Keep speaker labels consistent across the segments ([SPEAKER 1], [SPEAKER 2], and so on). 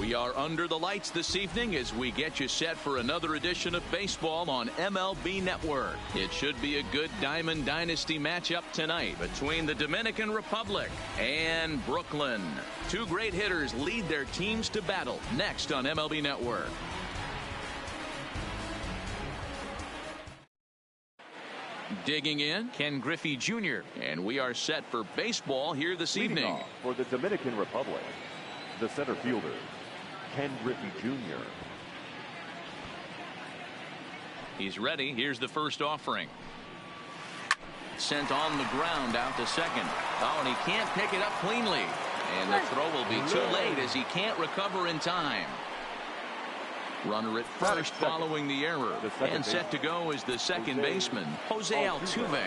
[SPEAKER 1] We are under the lights this evening as we get you set for another edition of baseball on MLB Network. It should be a good Diamond Dynasty matchup tonight between the Dominican Republic and Brooklyn. Two great hitters lead their teams to battle next on MLB Network. Digging in, Ken Griffey Jr. And we are set for baseball here this evening.
[SPEAKER 2] For the Dominican Republic, the center fielder, Ken Griffey Jr.
[SPEAKER 1] He's ready. Here's the first offering. Sent on the ground out to second. Oh, and he can't pick it up cleanly. And the throw will be too late as he can't recover in time. Runner at first following the error. And set to go is the second baseman, Jose Altuve.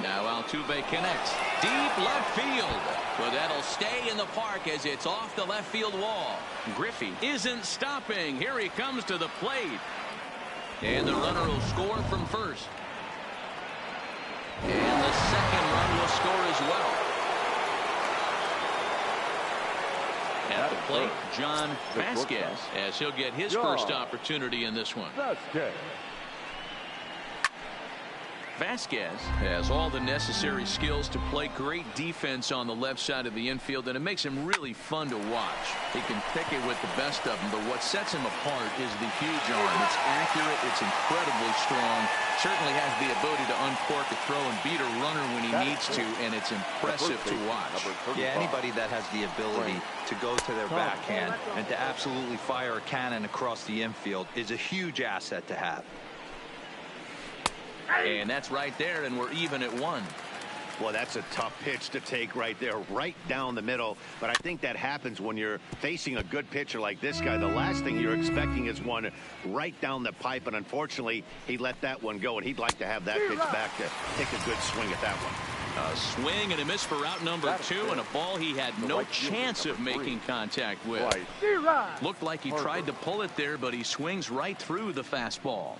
[SPEAKER 1] Now Altuve connects. Deep left field. But that'll stay in the park as it's off the left field wall. Griffey isn't stopping. Here he comes to the plate. And the runner will score from first. And the second run will score as well. At the plate, John Vasquez, as he'll get his first opportunity in this one. Vasquez has all the necessary skills to play great defense on the left side of the infield, and it makes him really fun to watch. He can pick it with the best of them, but what sets him apart is the huge arm. It's accurate, it's incredibly strong, certainly has the ability to uncork a throw and beat a runner when he needs to, and it's impressive to watch.
[SPEAKER 3] Yeah, anybody that has the ability to go to their backhand and to absolutely fire a cannon across the infield is a huge asset to have.
[SPEAKER 1] And that's right there, and we're even at one.
[SPEAKER 4] Well, that's a tough pitch to take right there, right down the middle. But I think that happens when you're facing a good pitcher like this guy. The last thing you're expecting is one right down the pipe, and unfortunately, he let that one go, and he'd like to have that pitch back to take a good swing at that one.
[SPEAKER 1] A swing and a miss for out number 2, and a ball he had no chance of making contact with. Looked like he tried to pull it there, but he swings right through the fastball.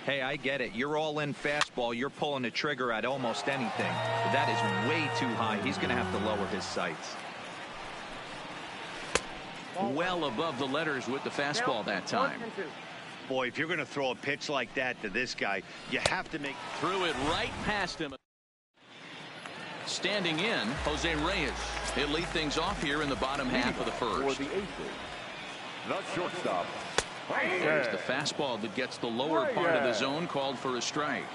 [SPEAKER 3] Hey, I get it. You're all in fastball. You're pulling the trigger at almost anything. But that is way too high. He's going to have to lower his sights.
[SPEAKER 1] Well above the letters with the fastball that time.
[SPEAKER 4] Boy, if you're going to throw a pitch like that to this guy, you have to make...
[SPEAKER 1] Threw it right past him. Standing in, Jose Reyes. He'll lead things off here in the bottom half of the first.
[SPEAKER 2] For the aces, the shortstop.
[SPEAKER 1] There's the fastball that gets the lower part of the zone, called for a strike.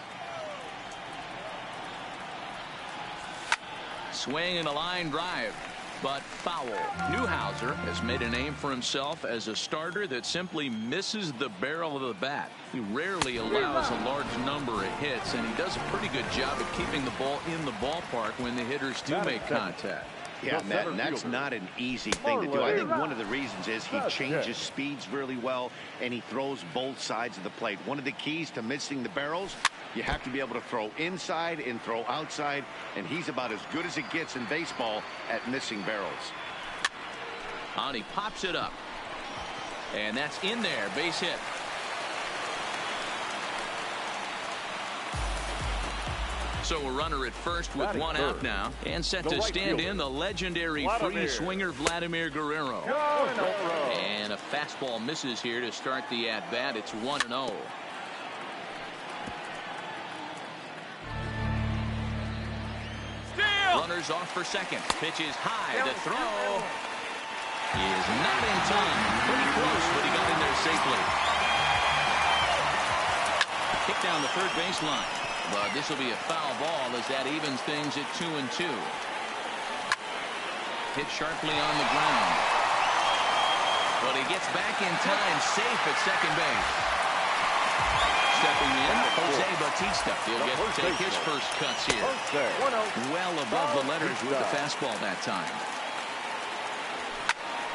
[SPEAKER 1] Swing and a line drive, but foul. Newhouser has made a name for himself as a starter that simply misses the barrel of the bat. He rarely allows a large number of hits, and he does a pretty good job of keeping the ball in the ballpark when the hitters do make contact.
[SPEAKER 4] Yeah, Matt, and that's not an easy thing to do. I think one of the reasons is he changes speeds really well, and he throws both sides of the plate. One of the keys to missing the barrels, you have to be able to throw inside and throw outside, and he's about as good as it gets in baseball at missing barrels.
[SPEAKER 1] And he pops it up, and that's in there, base hit. So a runner at first with one out now, and set to stand in the legendary free swinger Vladimir Guerrero. And a fastball misses here to start the at-bat. It's 1-0. Runners off for second. Pitch is high. The throw is not in time. Pretty close, but he got in there safely. Kick down the third baseline. But this will be a foul ball as that evens things at 2-2. Hit sharply on the ground. But he gets back in time, safe at second base. Stepping in, Jose Bautista. He'll get to take his first cuts here. Well above the letters with the fastball that time.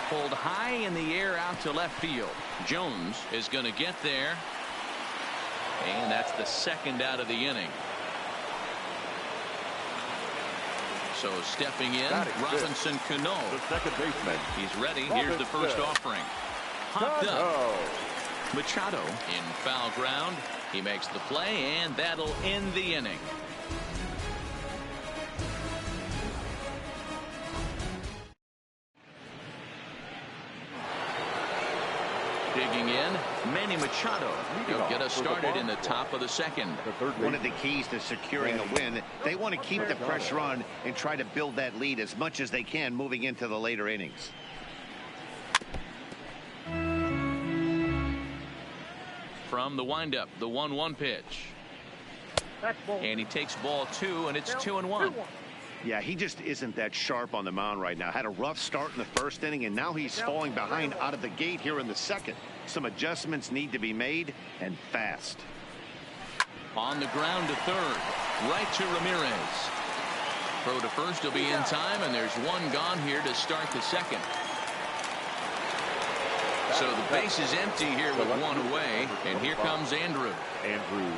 [SPEAKER 1] Pulled high in the air out to left field. Jones is going to get there. And that's the second out of the inning. So stepping in, Robinson Cano.
[SPEAKER 2] The second baseman.
[SPEAKER 1] He's ready. Here's the first offering. Hopped up. Machado in foul ground. He makes the play, and that'll end the inning. digging in, Manny Machado. He'll get us started in the top of the second.
[SPEAKER 4] One of the keys to securing a win, they want to keep the pressure on and try to build that lead as much as they can moving into the later innings.
[SPEAKER 1] From the windup, the 1-1 pitch. And he takes ball 2, and it's 2-1.
[SPEAKER 4] Yeah, he just isn't that sharp on the mound right now. Had a rough start in the first inning, and now he's falling behind out of the gate here in the second. Some adjustments need to be made, and fast.
[SPEAKER 1] On the ground to third, right to Ramirez. Throw to first will be in time, and there's one gone here to start the second. So the base is empty here with one away, and here comes Andrew.
[SPEAKER 2] Andrew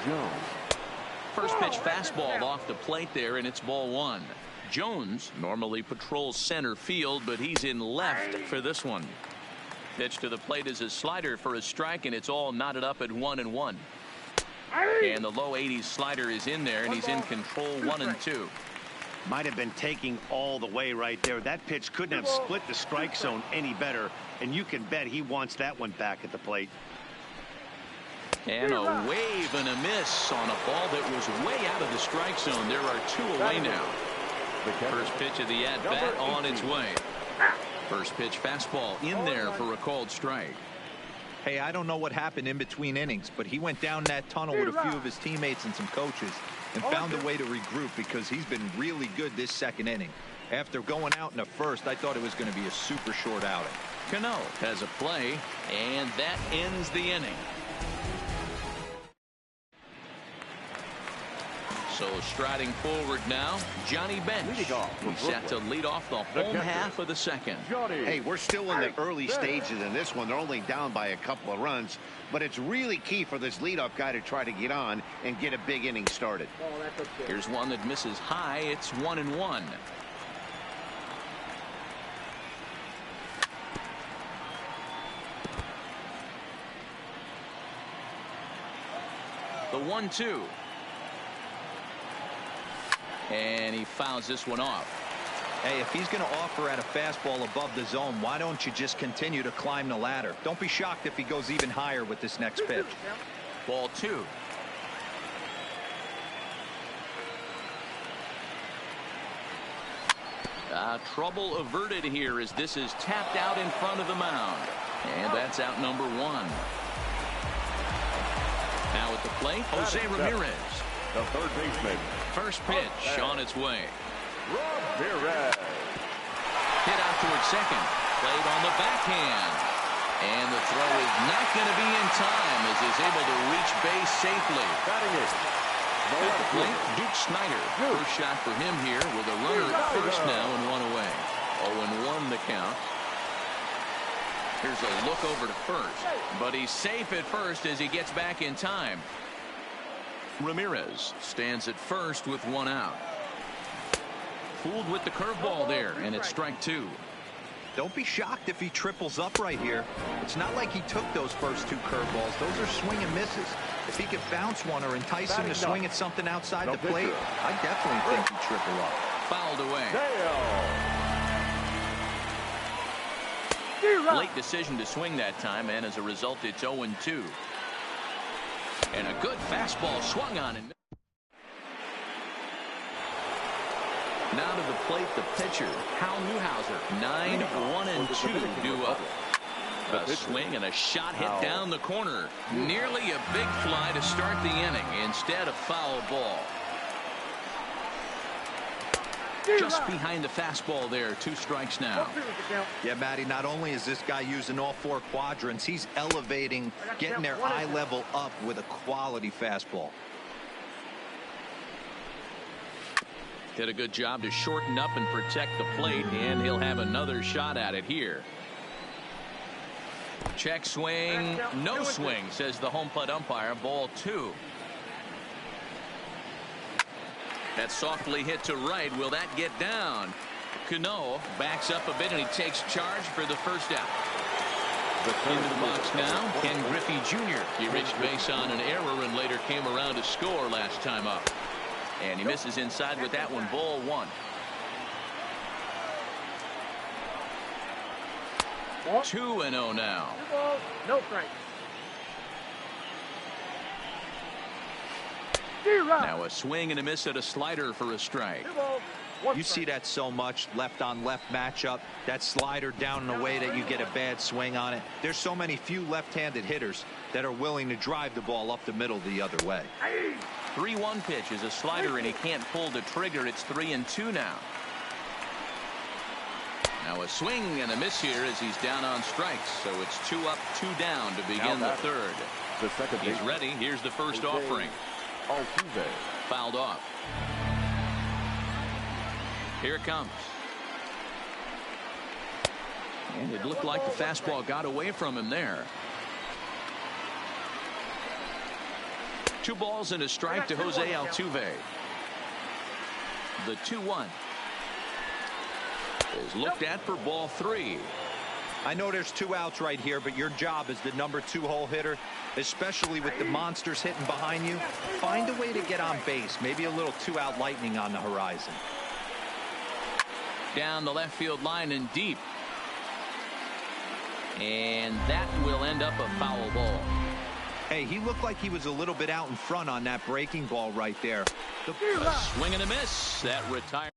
[SPEAKER 2] Jones.
[SPEAKER 1] First pitch fastball off the plate there, and it's ball 1. Jones normally patrols center field, but he's in left for this one. Pitch to the plate is a slider for a strike, and it's all knotted up at 1-1. And the low 80s slider is in there, and he's in control 1-2.
[SPEAKER 4] Might have been taking all the way right there. That pitch couldn't have split the strike zone any better, and you can bet he wants that one back at the plate.
[SPEAKER 1] And a wave and a miss on a ball that was way out of the strike zone. There are 2 away now. First pitch of the at-bat on its way. First pitch fastball in there for a called strike.
[SPEAKER 3] Hey, I don't know what happened in between innings, but he went down that tunnel with a few of his teammates and some coaches and found a way to regroup because he's been really good this second inning. After going out in the first, I thought it was going to be a super short outing.
[SPEAKER 1] Cano has a play, and that ends the inning. So striding forward now, Johnny Bench. He's set to lead off the home half of the second.
[SPEAKER 4] Hey, we're still in the early stages in this one. They're only down by a couple of runs, but it's really key for this leadoff guy to try to get on and get a big inning started.
[SPEAKER 1] Here's one that misses high. It's 1-1. The 1-2. And he fouls this one off.
[SPEAKER 3] Hey, if he's going to offer at a fastball above the zone, why don't you just continue to climb the ladder? Don't be shocked if he goes even higher with this next pitch.
[SPEAKER 1] Ball 2. Trouble averted here as this is tapped out in front of the mound. And that's out number 1. Now at the plate, Jose Ramirez.
[SPEAKER 2] The third baseman.
[SPEAKER 1] First pitch on its way.
[SPEAKER 2] Ramirez.
[SPEAKER 1] Hit out towards second. Played on the backhand. And the throw is not going to be in time as he's able to reach base safely.
[SPEAKER 2] Batting it.
[SPEAKER 1] At the plate, Duke Snyder. First shot for him here with a runner at first now and 1 away. 0-1 the count. Here's a look over to first. But he's safe at first as he gets back in time. Ramirez stands at first with 1 out. Fooled with the curveball there, and it's strike 2.
[SPEAKER 3] Don't be shocked if he triples up right here. It's not like he took those first 2 curveballs. Those are swing and misses. If he could bounce one or entice him to swing at something outside the plate, I definitely think he'd triple up.
[SPEAKER 1] Fouled away. Late decision to swing that time, and as a result, it's 0-2. And a good fastball swung on. And now to the plate, the pitcher, Hal Newhouser. 9-1-2 due up. A swing and a shot hit down the corner. Nearly a big fly to start the inning. Instead, a foul ball. Just behind the fastball there. 2 strikes now.
[SPEAKER 3] Yeah, Matty, not only is this guy using all 4 quadrants, he's elevating, getting their eye level up with a quality fastball.
[SPEAKER 1] Did a good job to shorten up and protect the plate, and he'll have another shot at it here. Check swing, no swing, says the home plate umpire. Ball 2. That softly hit to right. Will that get down? Cano backs up a bit, and he takes charge for the first out. Into the box now, Ken Griffey Jr. He reached base on an error and later came around to score last time up. And he misses inside with that one. Ball 1. 2-0 now.
[SPEAKER 5] No strikes.
[SPEAKER 1] Now a swing and a miss at a slider for a strike.
[SPEAKER 3] You see that so much, left on left matchup, that slider down in a way that you get a bad swing on it. There's so many few left-handed hitters that are willing to drive the ball up the middle the other way.
[SPEAKER 1] 3-1 pitch is a slider, and he can't pull the trigger. It's 3-2 now. Now a swing and a miss here as he's down on strikes. So it's 2 up, 2 down to begin the third.
[SPEAKER 2] The second
[SPEAKER 1] He's ready. Here's the first offering. Fouled off. Here it comes. And it looked like the fastball got away from him there. 2 balls and a strike to Jose Altuve. The 2-1 is looked at for ball 3.
[SPEAKER 3] I know there's 2 outs right here, but your job as the number 2 hole hitter, especially with the monsters hitting behind you, find a way to get on base. Maybe a little 2-out lightning on the horizon.
[SPEAKER 1] Down the left field line and deep. And that will end up a foul ball.
[SPEAKER 3] Hey, he looked like he was a little bit out in front on that breaking ball right there.
[SPEAKER 1] A swing and a miss. That retired.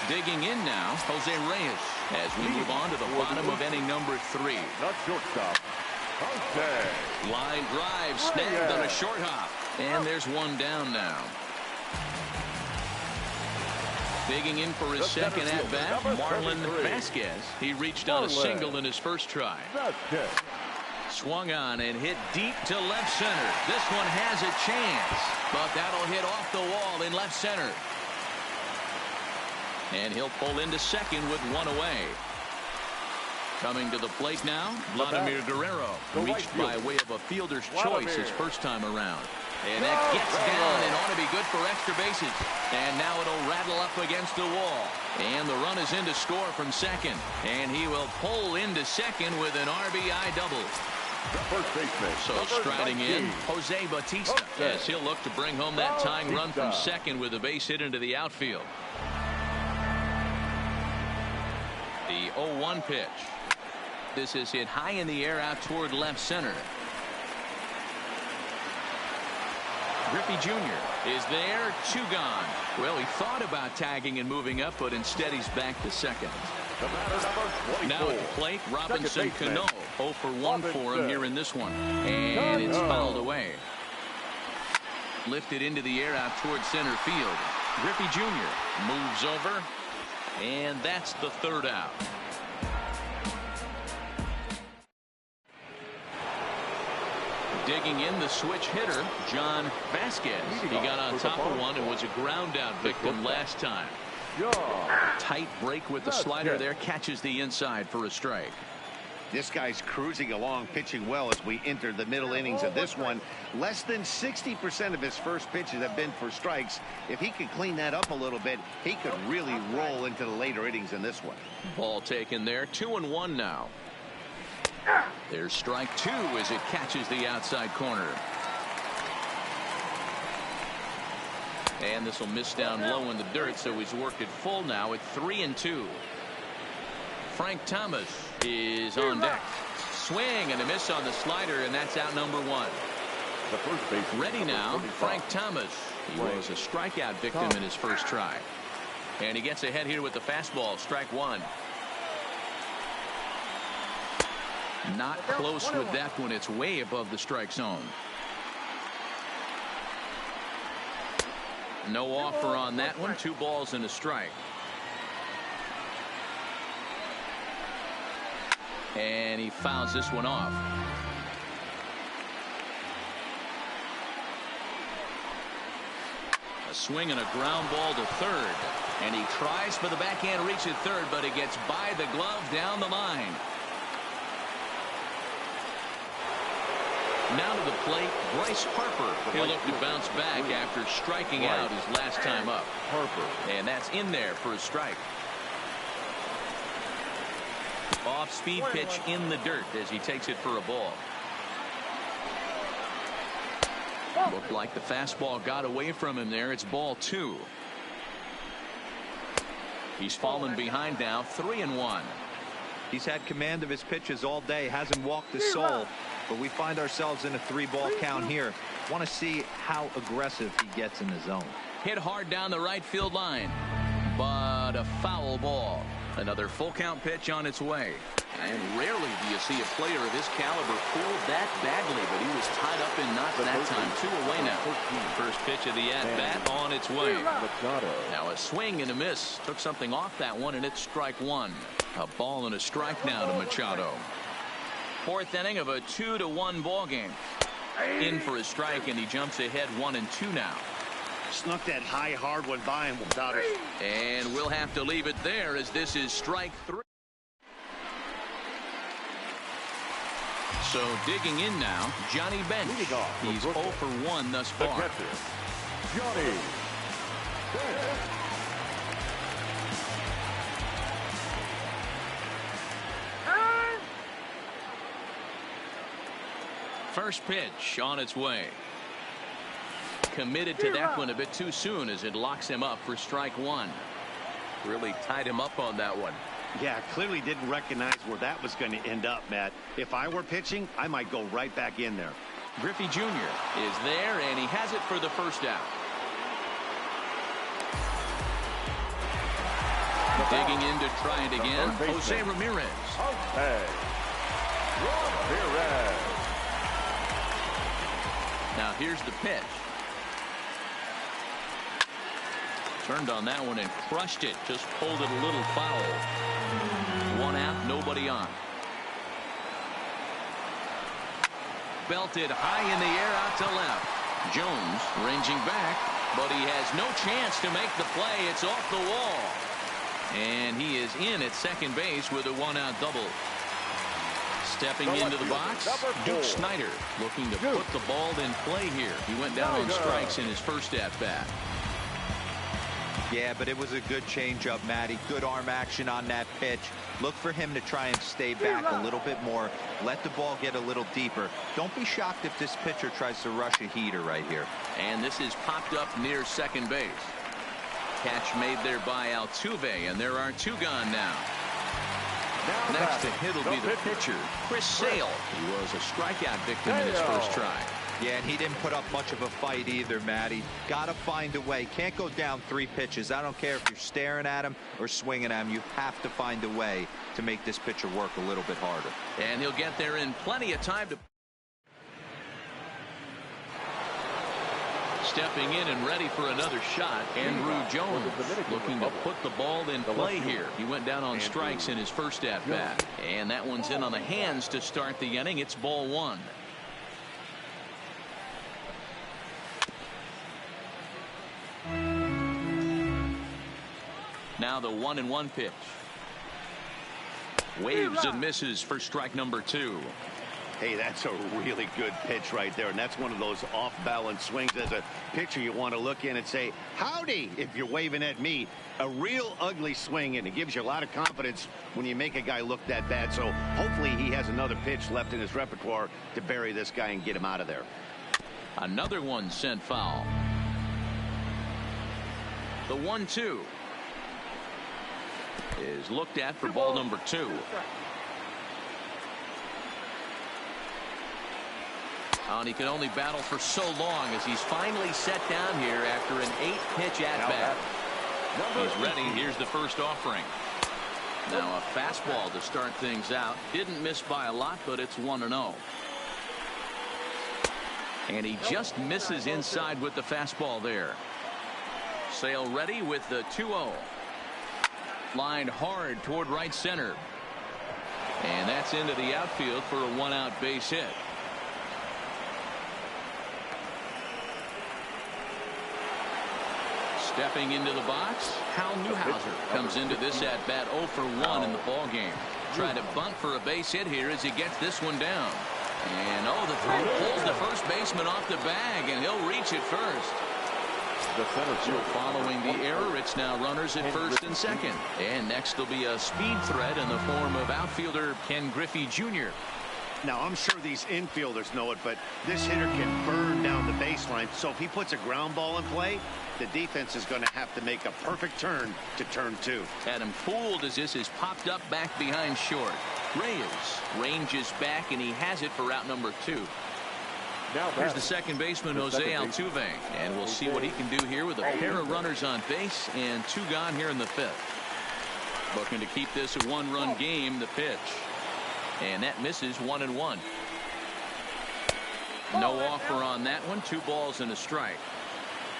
[SPEAKER 1] Digging in now, Jose Reyes, as we move on to the bottom of inning number 3.
[SPEAKER 2] Not shortstop. Jose.
[SPEAKER 1] Line drive snagged on a short hop. And there's 1 down now. Digging in for his second at-bat, Marlon Vasquez. He reached on a single in his first try. Swung on and hit deep to left center. This one has a chance, but that'll hit off the wall in left center. And he'll pull into second with 1 away. Coming to the plate now, Vladimir Guerrero, reached by way of a fielder's choice his first time around. And that gets down and ought to be good for extra bases. And now it'll rattle up against the wall. And the run is in to score from second. And he will pull into second with an RBI double.
[SPEAKER 2] First baseman.
[SPEAKER 1] So striding in, Jose Bautista, as he'll look to bring home that tying run from second with a base hit into the outfield. The 0-1 pitch. This is hit high in the air out toward left center. Griffey Jr. is there, 2 gone. Well, he thought about tagging and moving up, but instead he's back to second. Now at the plate, Robinson Cano. 0 for 1 for him here in this one. And it's fouled away. Lifted into the air out toward center field. Griffey Jr. moves over. And that's the 3rd out. Digging in, the switch hitter, John Vasquez. He got on top of one and was a ground out victim last time. Tight break with the slider there, catches the inside for a strike.
[SPEAKER 4] This guy's cruising along, pitching well as we enter the middle innings of this one. Less than 60% of his first pitches have been for strikes. If he could clean that up a little bit, he could really roll into the later innings in this one.
[SPEAKER 1] Ball taken there, 2-1 now. There's strike 2 as it catches the outside corner. And this will miss down low in the dirt, so he's worked it full now at 3-2. Frank Thomas is on deck. Swing and a miss on the slider, and that's out number 1.
[SPEAKER 2] The first base
[SPEAKER 1] ready now, Frank Thomas. He was a strikeout victim in his first try. And he gets ahead here with the fastball, strike 1. Not close with that one. It's way above the strike zone. No offer on that one. 2 balls and a strike. And he fouls this one off. A swing and a ground ball to third. And he tries for the backhand reach at third, but it gets by the glove down the line. Now to the plate, Bryce Harper. He'll look to bounce back after striking out his last time up.
[SPEAKER 2] Harper.
[SPEAKER 1] And that's in there for a strike. Off-speed pitch in the dirt as he takes it for a ball. Looked like the fastball got away from him there. It's ball 2. He's fallen behind now, 3-1.
[SPEAKER 3] He's had command of his pitches all day, hasn't walked a soul, but we find ourselves in a 3-ball count here. Want to see how aggressive he gets in the zone.
[SPEAKER 1] Hit hard down the right field line, but a foul ball. Another full count pitch on its way. And rarely do you see a player of his caliber pull that badly, but he was tied up in knots that time. 2 away now. First pitch of the at-bat on its way. Now a swing and a miss. Took something off that one, and it's strike 1. A ball and a strike now to Machado. 4th inning of a 2-1 ball game. In for a strike, and he jumps ahead 1-2 now.
[SPEAKER 4] Snuck that high hard one by him without it.
[SPEAKER 1] And we'll have to leave it there, as this is strike 3. So digging in now, Johnny Bench. He's 0 for 1 thus far.
[SPEAKER 2] Johnny Bench.
[SPEAKER 1] First pitch on its way. Committed to that one a bit too soon, as it locks him up for strike 1. Really tied him up on that one.
[SPEAKER 4] Yeah, clearly didn't recognize where that was going to end up, Matt. If I were pitching, I might go right back in there.
[SPEAKER 1] Griffey Jr. is there, and he has it for the first out. Digging in to try it again, Jose Ramirez. Now here's the pitch. Turned on that one and crushed it. Just pulled it a little foul. 1 out, nobody on. Belted high in the air out to left. Jones ranging back, but he has no chance to make the play. It's off the wall. And he is in at second base with a 1-out double. Stepping into the box, Duke Snider looking to put the ball in play here. He went down on strikes in his first at-bat.
[SPEAKER 3] Yeah, but it was a good changeup, Matty. Good arm action on that pitch. Look for him to try and stay back a little bit more. Let the ball get a little deeper. Don't be shocked if this pitcher tries to rush a heater right here.
[SPEAKER 1] And this is popped up near second base. Catch made there by Altuve, and there are 2 gone now. Next to hit will be the pitcher, Chris Sale. He was a strikeout victim in his first try.
[SPEAKER 3] Yeah, and he didn't put up much of a fight either, Matty. Got to find a way. Can't go down 3 pitches. I don't care if you're staring at him or swinging at him. You have to find a way to make this pitcher work a little bit harder.
[SPEAKER 1] And he'll get there in plenty of time to... Stepping in and ready for another shot, Andrew Jones looking to put the ball in play here. He went down on strikes in his first at-bat. And that one's in on the hands to start the inning. It's ball 1. Now the 1-1 pitch. Waves and misses for strike number 2.
[SPEAKER 4] Hey, that's a really good pitch right there, and that's one of those off-balance swings. As a pitcher, you want to look in and say, howdy, if you're waving at me. A real ugly swing, and it gives you a lot of confidence when you make a guy look that bad. So hopefully he has another pitch left in his repertoire to bury this guy and get him out of there.
[SPEAKER 1] Another one sent foul. The 1-2 is looked at for ball number 2. And he can only battle for so long as he's finally set down here after an 8-pitch at-bat. He's ready. Here's the first offering. Now a fastball to start things out. Didn't miss by a lot, but it's 1-0. And he just misses inside with the fastball there. Sale ready with the 2-0. Lined hard toward right center. And that's into the outfield for a 1-out base hit. Stepping into the box, Hal Newhouser comes into this at-bat 0 for 1 in the ball game. Trying to bunt for a base hit here as he gets this one down. And the throw pulls the first baseman off the bag, and he'll reach it first. So following the error, it's now runners at first and second. And next will be a speed threat in the form of outfielder Ken Griffey Jr.
[SPEAKER 4] Now, I'm sure these infielders know it, but this hitter can burn down the baseline. So if he puts a ground ball in play, the defense is going to have to make a perfect turn to turn 2.
[SPEAKER 1] Had him fooled as this is popped up back behind short. Reyes ranges back, and he has it for route number 2. Here's the second baseman, Jose Altuve, and we'll see what he can do here with a pair of runners on base and 2 gone here in the 5th. Looking to keep this a 1-run game. The pitch, and that misses 1-1. No offer on that one. 2 balls and a strike.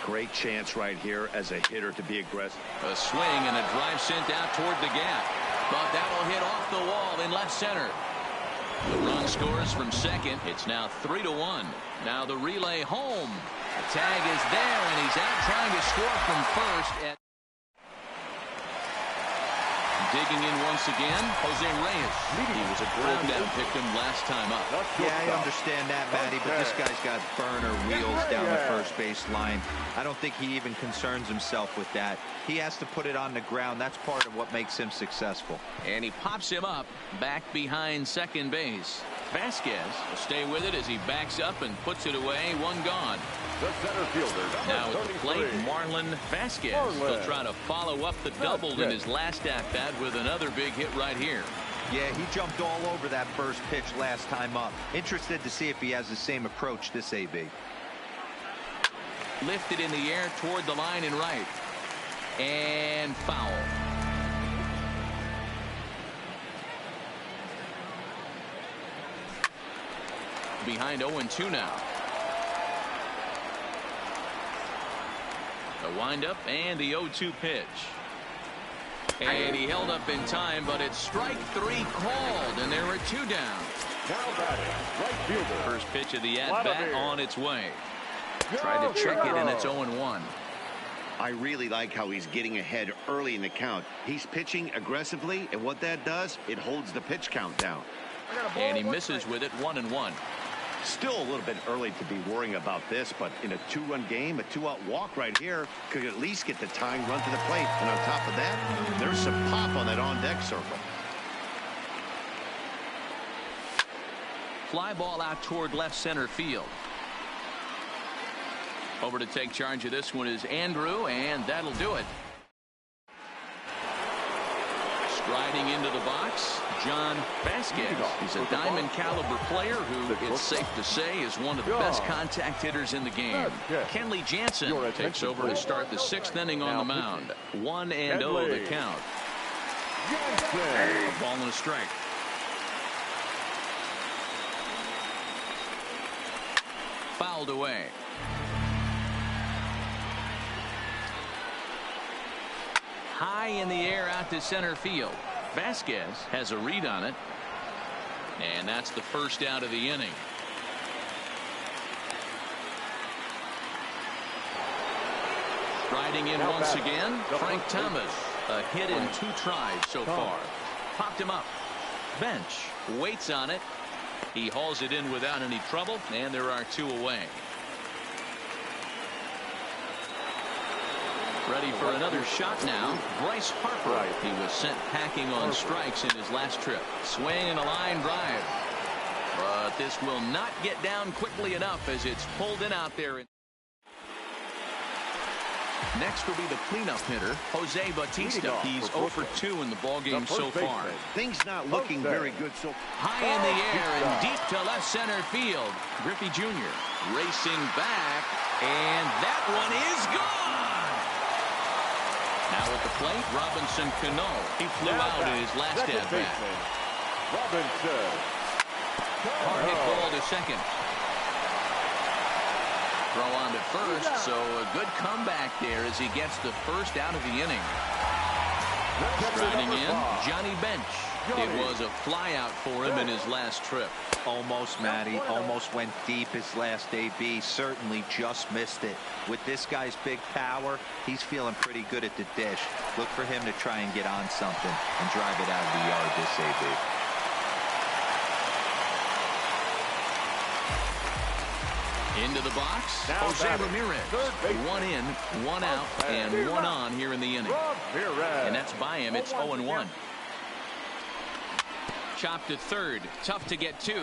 [SPEAKER 4] Great chance right here as a hitter to be aggressive.
[SPEAKER 1] A swing and a drive sent out toward the gap, but that will hit off the wall in left center. The run scores from second. It's now 3-1. Now the relay home. The tag is there, and he's out trying to score from first. Digging in once again, Jose Reyes. He was a ground out victim last time up.
[SPEAKER 3] Yeah, I understand that, Matty, but this guy's got burner wheels down the first base line. I don't think he even concerns himself with that. He has to put it on the ground. That's part of what makes him successful.
[SPEAKER 1] And he pops him up back behind second base. Vasquez will stay with it as he backs up and puts it away. 1 gone.
[SPEAKER 2] The center fielder,
[SPEAKER 1] now at the plate, Marlon Vasquez. He'll try to follow up the double in his last at-bat with another big hit right here.
[SPEAKER 3] Yeah, he jumped all over that first pitch last time up. Interested to see if he has the same approach this AB.
[SPEAKER 1] Lifted in the air toward the line and right. And foul. Behind 0-2 now. The windup and the 0-2 pitch. And he held up in time, but it's strike 3 called, and there are 2 down.
[SPEAKER 2] Now batting, right fielder.
[SPEAKER 1] First pitch of the at-bat on its way. Tried to check it, and it's 0-1.
[SPEAKER 4] I really like how he's getting ahead early in the count. He's pitching aggressively, and what that does, it holds the pitch count down.
[SPEAKER 1] And he misses with it. 1-1.
[SPEAKER 4] Still a little bit early to be worrying about this, but in a 2-run game, a 2-out walk right here could at least get the tying run to the plate. And on top of that, there's some pop on that on-deck circle.
[SPEAKER 1] Fly ball out toward left center field. Over to take charge of this one is Andrew, and that'll do it. Striding into the box, John Vasquez. He's a diamond caliber player who, it's safe to say, is one of the best contact hitters in the game. Kenley Jansen takes over to start the 6th inning on the mound. 1-0 the count. A ball and a strike. Fouled away. High in the air out to center field. Vasquez has a read on it. And that's the first out of the inning. Striding in once again, Frank Thomas. A hit in 2 tries so far. Popped him up. Bench waits on it. He hauls it in without any trouble, and there are 2 away. Ready for another shot now. Bryce Harper. He was sent packing on strikes in his last trip. Swing and a line drive. But this will not get down quickly enough as it's pulled in out there. Next will be the cleanup hitter, Jose Bautista. He's 0 for 2 in the ballgame so far.
[SPEAKER 4] Things not looking very good so far.
[SPEAKER 1] High in the air and deep to left center field. Griffey Jr. racing back, and that one is gone. Now at the plate, Robinson Cano. He flew out in his last at-bat.
[SPEAKER 2] Robinson.
[SPEAKER 1] Hard hit ball to second. Throw on to first, so a good comeback there as he gets the first out of the inning. Striding in, Johnny Bench. It was a flyout for him in his last trip.
[SPEAKER 3] Almost, Matty. Almost went deep his last AB. Certainly just missed it. With this guy's big power, he's feeling pretty good at the dish. Look for him to try and get on something and drive it out of the yard this AB.
[SPEAKER 1] Into the box, Jose Ramirez. 1 in, 1 out, and 1 on here in the inning. And that's by him. It's 0-1. Chopped to third. Tough to get to.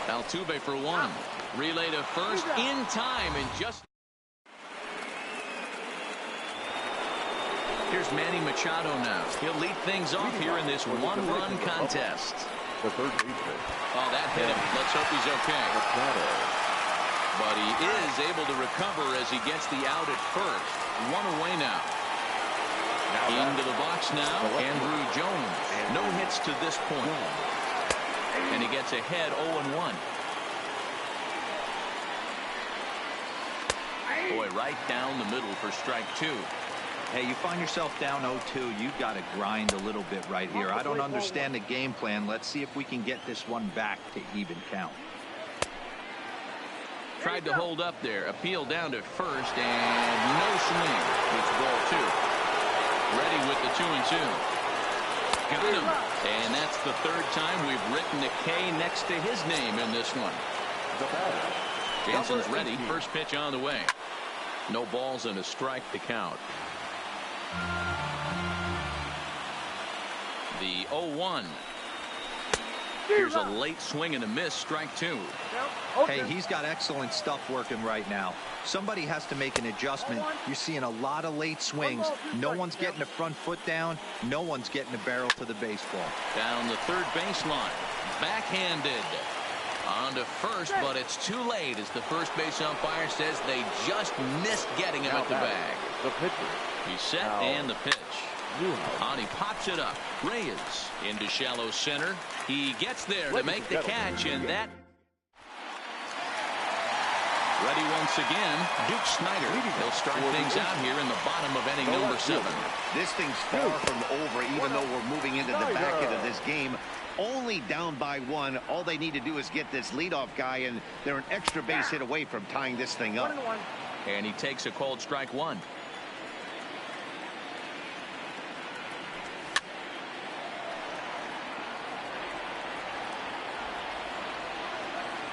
[SPEAKER 1] Altuve for one. Relay to first in time and just. Here's Manny Machado now. He'll lead things off here in this one-run contest.
[SPEAKER 2] The third baseman.
[SPEAKER 1] Oh, that hit him. Let's hope he's okay. But he is able to recover as he gets the out at first. One away now. Into the box now, Andrew Jones. No hits to this point. And he gets ahead 0-1. Boy, right down the middle for strike two.
[SPEAKER 3] Hey, you find yourself down 0-2, you got to grind a little bit right here. I don't understand the game plan. Let's see if we can get this one back to even count.
[SPEAKER 1] Tried to hold up there. Appeal down to first, and no swing. It's ball two. Ready with the 2-2. Got him. And that's the third time we've written a K next to his name in this one. Jansen's ready. First pitch on the way. No balls and a strike to count. The 0-1. Here's a late swing and a miss. Strike two.
[SPEAKER 3] Hey, he's got excellent stuff working right now. Somebody has to make an adjustment. You're seeing a lot of late swings. No one's getting the front foot down. No one's getting the barrel to the baseball.
[SPEAKER 1] Down the third baseline. Backhanded. On to first, but it's too late as the first base umpire says they just missed getting him at the bag.
[SPEAKER 2] The pitcher.
[SPEAKER 1] He's set and the pitch. On he pops it up. Reyes into shallow center. He gets there to make the catch, and that. Ready once again, Duke Snider. He'll start things out here in the bottom of inning number 7.
[SPEAKER 4] This thing's far from over, even though we're moving into the back end of this game. Only down by 1. All they need to do is get this leadoff guy, and they're an extra base hit away from tying this thing up.
[SPEAKER 1] And he takes a called strike one.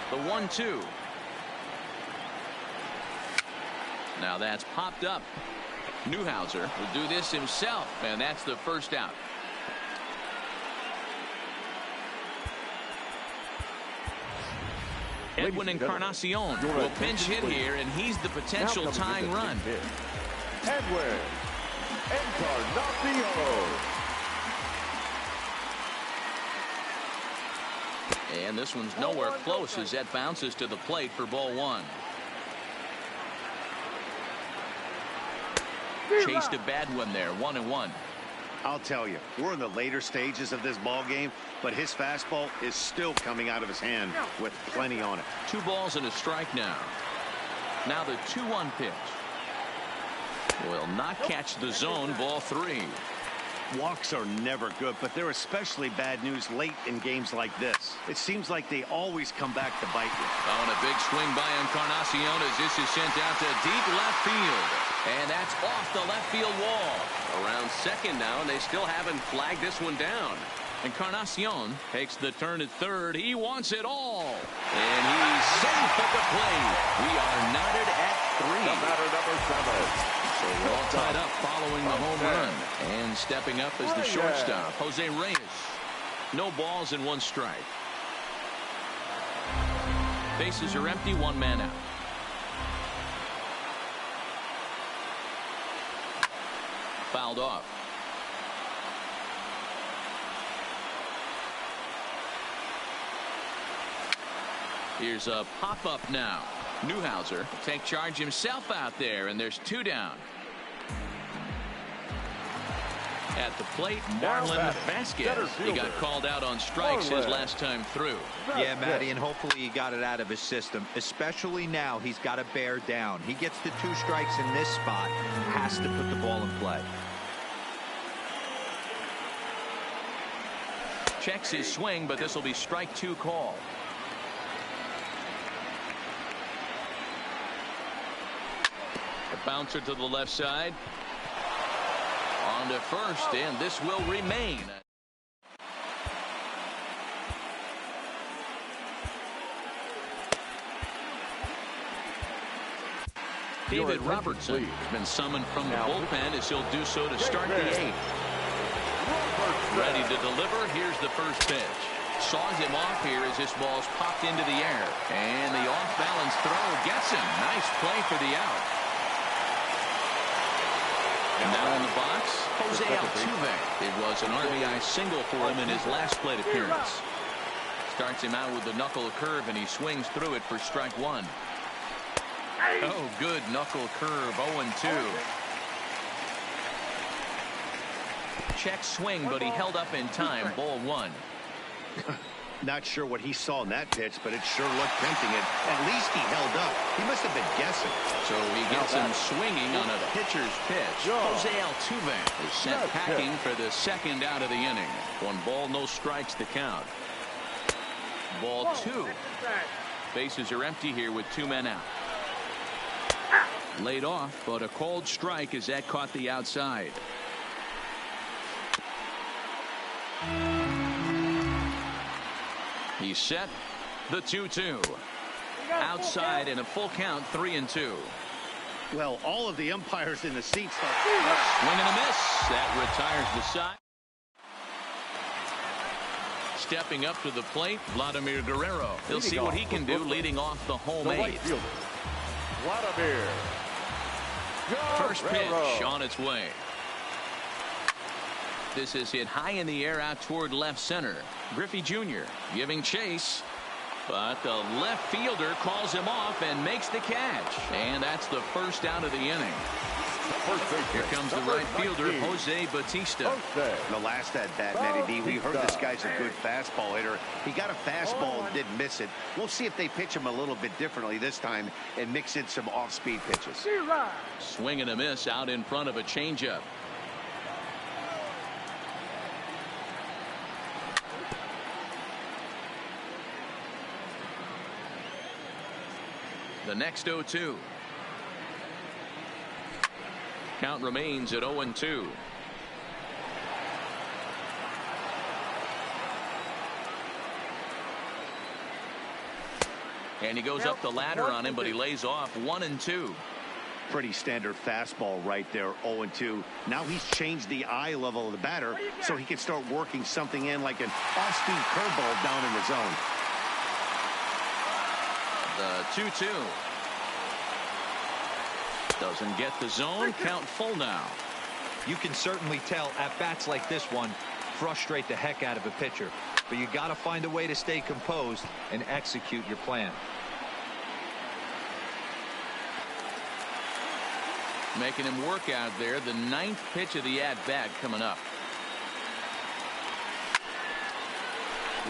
[SPEAKER 1] The 1-2. Now that's popped up. Newhouser will do this himself, and that's the first out. Edwin Encarnacion will pinch hit here, and he's the potential tying run.
[SPEAKER 2] Edwin Encarnacion.
[SPEAKER 1] And this one's nowhere close as that bounces to the plate for ball one. Chased a bad one there, 1-1.
[SPEAKER 4] I'll tell you, we're in the later stages of this ball game, but his fastball is still coming out of his hand with plenty on it.
[SPEAKER 1] 2 balls and a strike now. Now the 2-1 pitch. Will not catch the zone, ball 3.
[SPEAKER 4] Walks are never good, but they're especially bad news late in games like this. It seems like they always come back to bite you.
[SPEAKER 1] On a big swing by Encarnacion as this is sent out to deep left field. And that's off the left field wall. Around second now, and they still haven't flagged this one down. Encarnacion takes the turn at third. He wants it all. And he's safe at the plate. We are knotted at 3.
[SPEAKER 2] The batter number 7.
[SPEAKER 1] So we're all tied up following the home run. And stepping up as the shortstop, Jose Reyes. No balls and 1 strike. Bases are empty, 1 man out. Fouled off. Here's a pop-up now. Newhouser take charge himself out there, and there's 2 down. At the plate, Marlon Vasquez. He got called out on strikes his last time through.
[SPEAKER 3] Yeah, Matty, and hopefully he got it out of his system. Especially now, he's got to bear down. He gets the 2 strikes in this spot. Has to put the ball in play.
[SPEAKER 1] Checks his swing, but this will be strike 2 call. A bouncer to the left side. On to first, and this will remain. David Robertson has been summoned from the bullpen as he'll do so to start the 8th. Ready to deliver. Here's the first pitch. saws him off here as this ball's popped into the air. And the off-balance throw gets him. Nice play for the out. And now in the box, Jose Altuve. It was an RBI single for him in his last plate appearance. Starts him out with the knuckle curve, and he swings through it for strike one. Oh, good knuckle curve, 0-2. Check swing, but he held up in time. Ball one.
[SPEAKER 4] Not sure what he saw in that pitch, but it sure looked tempting. And at least he held up. He must have been guessing.
[SPEAKER 1] So he gets him swinging on a pitcher's pitch. Jose Altuve is sent packing for the second out of the inning. 1 ball, no strikes to count. Ball 2. Bases are empty here with 2 men out. Laid off, but a called strike as that caught the outside. He's set. The 2-2. Outside in a full count, 3-2.
[SPEAKER 4] Well, all of the umpires in the seats thought.
[SPEAKER 1] Swing and a miss. That retires the side. Stepping up to the plate, Vladimir Guerrero. He'll see what he can do leading off the home 8th.
[SPEAKER 2] Vladimir.
[SPEAKER 1] First pitch on its way. This is hit high in the air out toward left center. Griffey Jr. giving chase, but the left fielder calls him off and makes the catch. And that's the first out of the inning. Here comes the right fielder, Jose Bautista.
[SPEAKER 4] The last at bat, Matty D, we heard this guy's a good fastball hitter. He got a fastball and didn't miss it. We'll see if they pitch him a little bit differently this time and mix in some off-speed pitches.
[SPEAKER 1] Swing and a miss out in front of a changeup. The next 0-2. Count remains at 0-2. And he goes up the ladder on him, but he lays off 1-2.
[SPEAKER 4] Pretty standard fastball right there, 0-2. Now he's changed the eye level of the batter so he can start working something in like an off-speed curveball down in the zone.
[SPEAKER 1] The 2-2. Doesn't get the zone. Count full now.
[SPEAKER 3] You can certainly tell at bats like this one frustrate the heck out of a pitcher, but you got to find a way to stay composed and execute your plan.
[SPEAKER 1] Making him work out there. The 9th pitch of the at-bat coming up.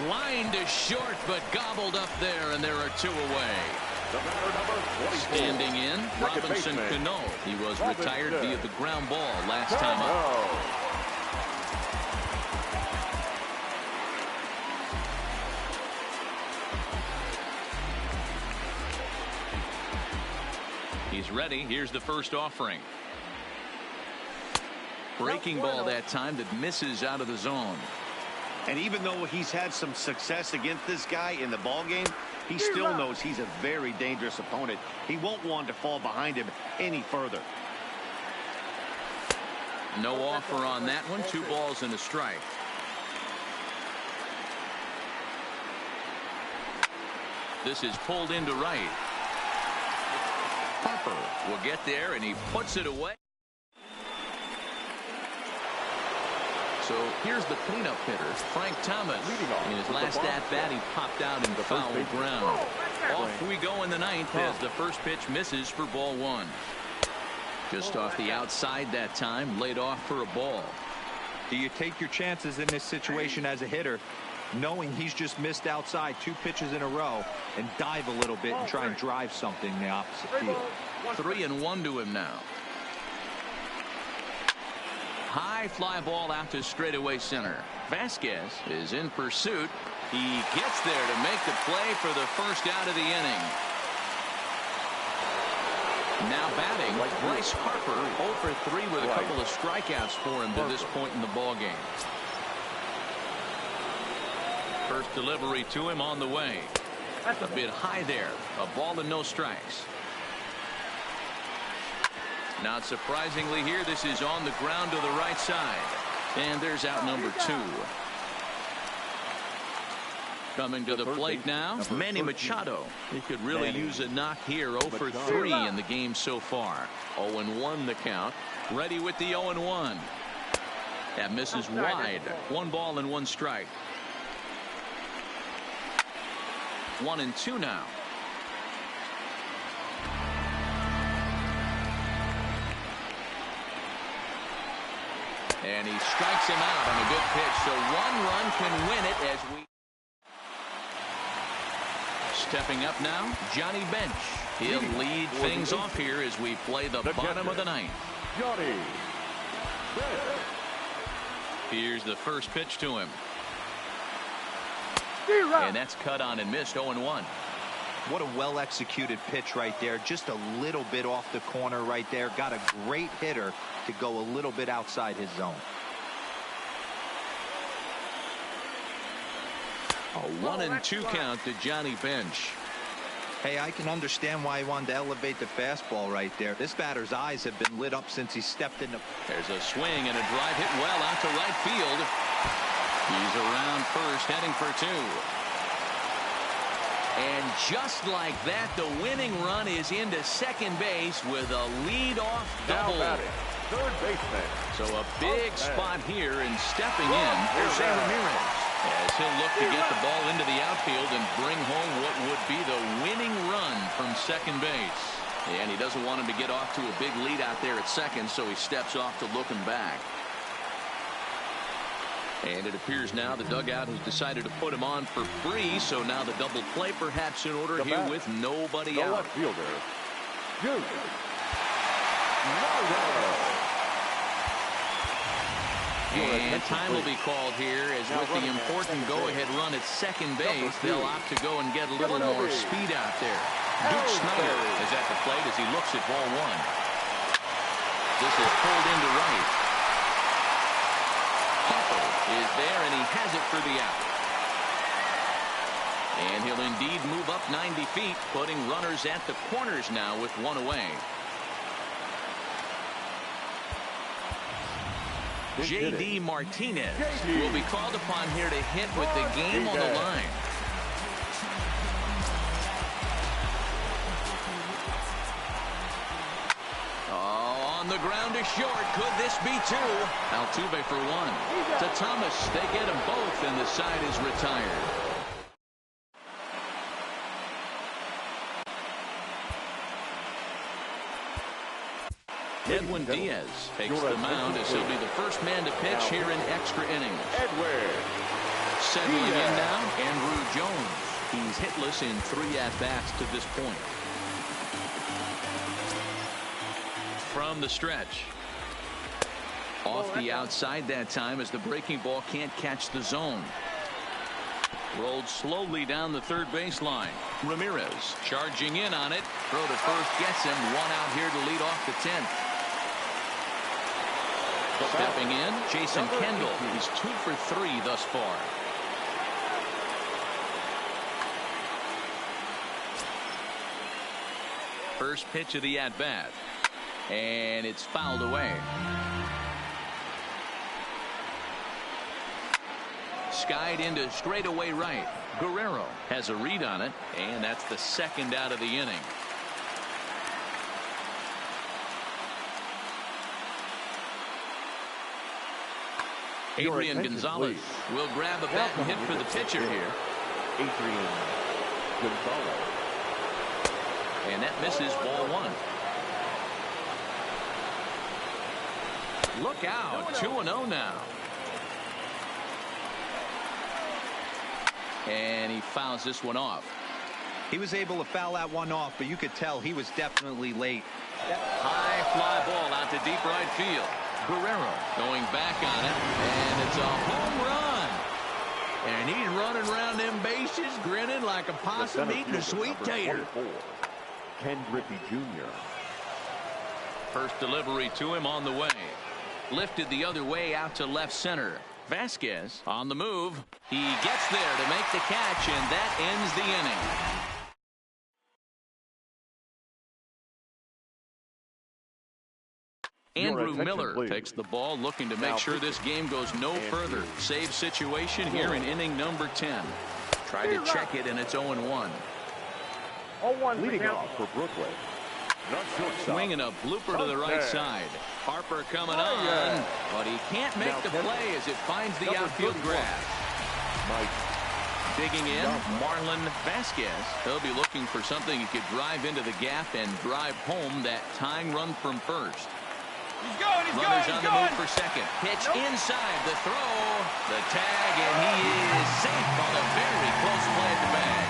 [SPEAKER 1] Line to short, but gobbled up there, and there are 2 away. Standing in, Robinson Cano. He was retired via the ground ball last time up. He's ready. Here's the first offering. Breaking ball that time that misses out of the zone.
[SPEAKER 4] And even though he's had some success against this guy in the ball game, he still knows he's a very dangerous opponent. He won't want to fall behind him any further.
[SPEAKER 1] No offer on that one. 2 balls and a strike. This is pulled into right. Harper will get there, and he puts it away. So here's the cleanup hitter, Frank Thomas. In his last at-bat, he popped out in foul ground. Off we go in the 9th as the first pitch misses for ball 1. Just off the outside that time, laid off for a ball.
[SPEAKER 3] Do you take your chances in this situation as a hitter, knowing he's just missed outside 2 pitches in a row, and dive a little bit and try and drive something in the opposite field?
[SPEAKER 1] 3-1 to him now. High fly ball out to straightaway center. Vasquez is in pursuit. He gets there to make the play for the first out of the inning. Now batting, Bryce Harper, 0 for 3 with a couple of strikeouts for him to this point in the ball game. First delivery to him on the way. A bit high there. A ball and no strikes. Not surprisingly here, this is on the ground to the right side. And there's out number 2. Coming to the plate now, Manny Machado. He could really use a knock here. 0 for 3 in the game so far. 0-1 the count. Ready with the 0-1. That misses wide. 1 ball and 1 strike. 1-2 now. And he strikes him out on a good pitch. So 1 run can win it as we. Stepping up now, Johnny Bench. He'll lead things off here as we play the bottom of the 9th.
[SPEAKER 2] Johnny Bench.
[SPEAKER 1] Here's the first pitch to him. And that's cut on and missed. 0-1.
[SPEAKER 3] What a well-executed pitch right there. Just a little bit off the corner right there. Got a great hitter to go a little bit outside his zone.
[SPEAKER 1] A 1-2 count to Johnny Bench.
[SPEAKER 3] Hey, I can understand why he wanted to elevate the fastball right there. This batter's eyes have been lit up since he stepped in the.
[SPEAKER 1] There's a swing and a drive hit well out to right field. He's around first, heading for 2. And just like that, the winning run is into second base with a leadoff double.
[SPEAKER 2] Third baseman.
[SPEAKER 1] So a big spot here, and stepping in, Jose Ramirez. As he'll look to get the ball into the outfield and bring home what would be the winning run from second base. And he doesn't want him to get off to a big lead out there at second, so he steps off to look him back. And it appears now the dugout has decided to put him on for free, so now the double play perhaps in order here with nobody out.
[SPEAKER 2] Left fielder, Junior.
[SPEAKER 1] And time will be called here as with the important go-ahead run at second base, they'll opt to go and get a little more speed out there. Duke Snyder is at the plate as he looks at ball 1. This is pulled into right. Hopper is there, and he has it for the out. And he'll indeed move up 90 feet, putting runners at the corners now with 1 away. J.D. Martinez will be called upon here to hit with the game on the line. Oh, on the ground to short. Could this be 2? Altuve for 1. To Thomas. They get them both, and the side is retired. Edwin Diaz takes the mound as he'll be the first man to pitch here in extra innings. Settling in now, Andrew Jones. He's hitless in 3 at-bats to this point. From the stretch. Off the outside that time as the breaking ball can't catch the zone. Rolled slowly down the third baseline. Ramirez charging in on it. Throw to first gets him. 1 out here to lead off the 10th. Stepping in, Jason Kendall. He's 2 for 3 thus far. First pitch of the at-bat. And it's fouled away. Skied into straightaway right. Guerrero has a read on it, and that's the 2nd out of the inning. Adrian Gonzalez will grab a bat and hit for the pitcher here.
[SPEAKER 2] Adrian Gonzalez.
[SPEAKER 1] And that misses ball 1. Look out. 2-0 now. And he fouls this one off.
[SPEAKER 3] He was able to foul that one off, but you could tell he was definitely late.
[SPEAKER 1] High fly ball out to deep right field. Guerrero going back on it, and it's a home run. And he's running around them bases, grinning like a possum eating a sweet tater.
[SPEAKER 2] Ken Griffey Jr.
[SPEAKER 1] First delivery to him on the way. Lifted the other way out to left center. Vasquez on the move. He gets there to make the catch, and that ends the inning. Andrew Miller takes the ball, looking to make sure this game goes no further. Save situation here in inning number 10. Tried to check it, and it's 0-1.
[SPEAKER 2] Leading off for Brooklyn.
[SPEAKER 1] Swinging a blooper to the right side. Harper coming on, but he can't make the play as it finds the outfield grass. Digging in, Marlon Vasquez. He'll be looking for something he could drive into the gap and drive home that tying run from first. Runners on the move for second. Pitch inside, the throw, the tag, and he is safe on a very close play at the bag.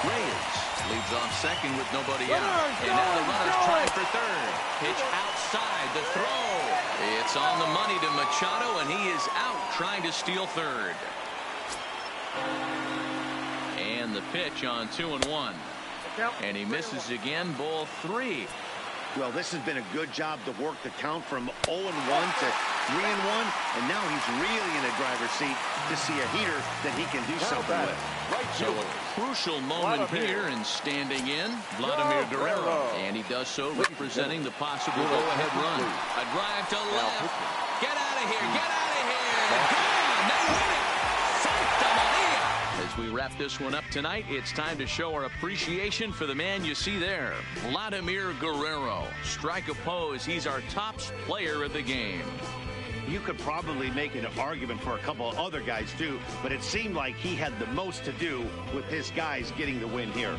[SPEAKER 1] Reyes leads off second with nobody out. And now the runners try for third. Pitch outside, the throw. It's on the money to Machado, and he is out trying to steal third. And the pitch on 2-1. And he misses again, ball 3.
[SPEAKER 4] Well, this has been a good job to work the count from 0-1 to 3-1, and now he's really in a driver's seat to see a heater that he can do something with.
[SPEAKER 1] So a crucial moment here, and standing in, Vladimir Guerrero. And he does so representing the possible go-ahead run. A drive to left. Get out of here, get out of here. Gone, they win it. Santa Maria. As we wrap this one up tonight, it's time to show our appreciation for the man you see there, Vladimir Guerrero. Strike a pose, he's our top player of the game.
[SPEAKER 4] You could probably make an argument for a couple of other guys too, but it seemed like he had the most to do with his guys getting the win here.